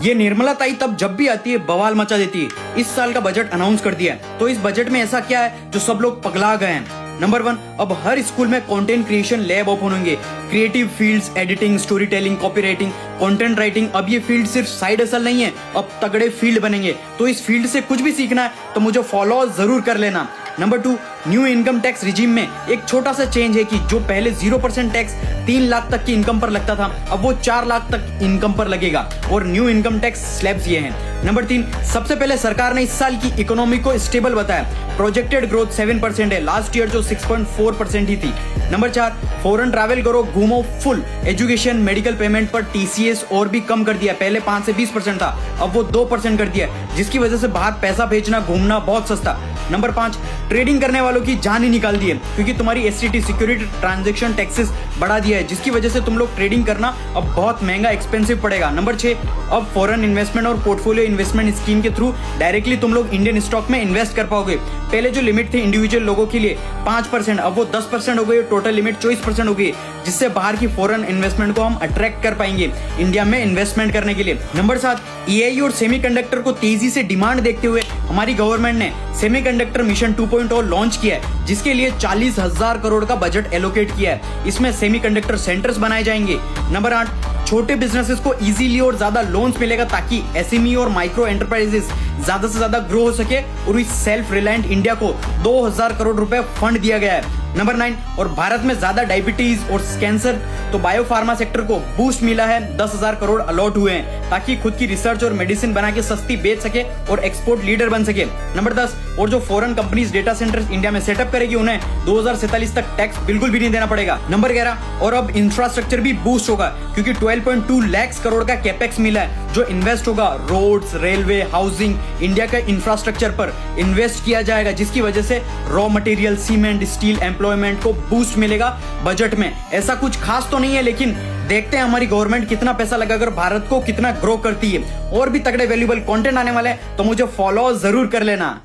ये निर्मला ताई तब जब भी आती है बवाल मचा देती है। इस साल का बजट अनाउंस कर दिया है, तो इस बजट में ऐसा क्या है जो सब लोग पगला गए हैं। नंबर 1, अब हर स्कूल में कंटेंट क्रिएशन लैब ओपन होंगे। Creative fields, editing, story telling, copy writing, content writing, अब ये फील्ड सिर्फ साइड हसल नहीं है, अब तगड़े फील्ड बनेंगे। तो इस फील्ड से कुछ भी सीखना है तो मुझे फॉलो जरूर कर लेना। Number 2, new income tax regime में एक छोटा सा चेंज है कि जो पहले 0% टैक्स 3 लाख तक की इनकम पर लगता था, अब वो 4 लाख तक इनकम पर लगेगा और न्यू इनकम टैक्स स्लैब्स ये हैं। नंबर 3, सबसे पहले सरकार ने इस साल की इकोनॉमी को स्टेबल बताया। प्रोजेक्टेड ग्रोथ 7% है, लास्ट ईयर जो 6.4% ही थी। नंबर 4, फॉरेन ट्रैवल करो, घूमो फुल। एजुकेशन, मेडिकल पेमेंट पर TCS और भी कम कर दिया, पहले 5 से 20% था, अब वो 2% कर दिया, जिसकी वजह से बाहर पैसा भेजना, घूमना बहुत सस्ता। नंबर 5, ट्रेडिंग करने वालों की जान ही निकाल दी है, क्योंकि तुम्हारी STT सिक्योरिटी ट्रांजैक्शन टैक्सेस बढ़ा दिया है, जिसकी वजह से तुम लोग ट्रेडिंग करना अब बहुत महंगा एक्सपेंसिव पड़ेगा। नंबर 6, अब फॉरेन इन्वेस्टमेंट और पोर्टफोलियो इन्वेस्टमेंट स्कीम के थ्रू डायरेक्टली तुम लोग इंडियन स्टॉक में इन्वेस्ट कर पाओगे। पहले जो लिमिट थी इंडिविजुअल लोगों के लिए 5%, अब वो 10% हो गई, टोटल लिमिट 24% हो गई, जिससे बाहर की फॉरेन इन्वेस्टमेंट को हम अट्रैक्ट कर पाएंगे इंडिया में इन्वेस्टमेंट करने के लिए। नंबर 7, EIE और सेमीकंडक्टर को तेजी से डिमांड देखते हुए हमारी गवर्नमेंट ने सेमीकंडक्टर मिशन 2.0 लॉन्च किया है, जिसके लिए 40,000 करोड़ का बजट एलोकेट किया है। इसमें सेमीकंडक्टर सेंटर्स बनाए जाएंगे। नंबर 8, छोटे बिजनेसेस को इजीली और ज्यादा लोन्स मिलेगा, ताकि SME और माइक्रो एंटरप्राइजेस ज्यादा से ज्यादा ग्रो हो सके, और इस सेल्फ रिलायंट इंडिया को 2,000 करोड़ रुपए फंड दिया गया है। नंबर 9, और भारत में ज्यादा डायबिटीज और कैंसर, तो बायोफार्मा सेक्टर को बूस्ट मिला है, 10,000 करोड़ अलॉट हुए हैं, ताकि खुद की रिसर्च और मेडिसिन बना के सस्ती बेच सके और एक्सपोर्ट लीडर बन सके। नंबर 10, और जो foreign companies data centres India में सेटअप करेगी, उन्हें 2047 तक टैक्स बिल्कुल भी नहीं देना पड़ेगा। नंबर 11, और अब इंफ्रास्ट्रक्चर भी बूस्ट होगा, क्योंकि 12.2 लाख करोड़ का कैपेक्स मिला है, जो इन्वेस्ट होगा रोड्स, रेलवे, हाउसिंग, इंडिया का इंफ्रास्ट्रक्चर पर इन्वेस्ट किया जाएगा, जिसकी वजह से raw material, cement, steel, employment को बूस्ट मिलेगा बजट में। ऐसा कुछ खास तो नहीं है, लेकिन देखते हैं हमारी गवर्नमेंट कितना पैसा लगाकर भारत को कितना ग्रो करती है। और भी तगड़े वैल्यूएबल कंटेंट आने वाले हैं, तो मुझे फॉलो जरूर कर लेना।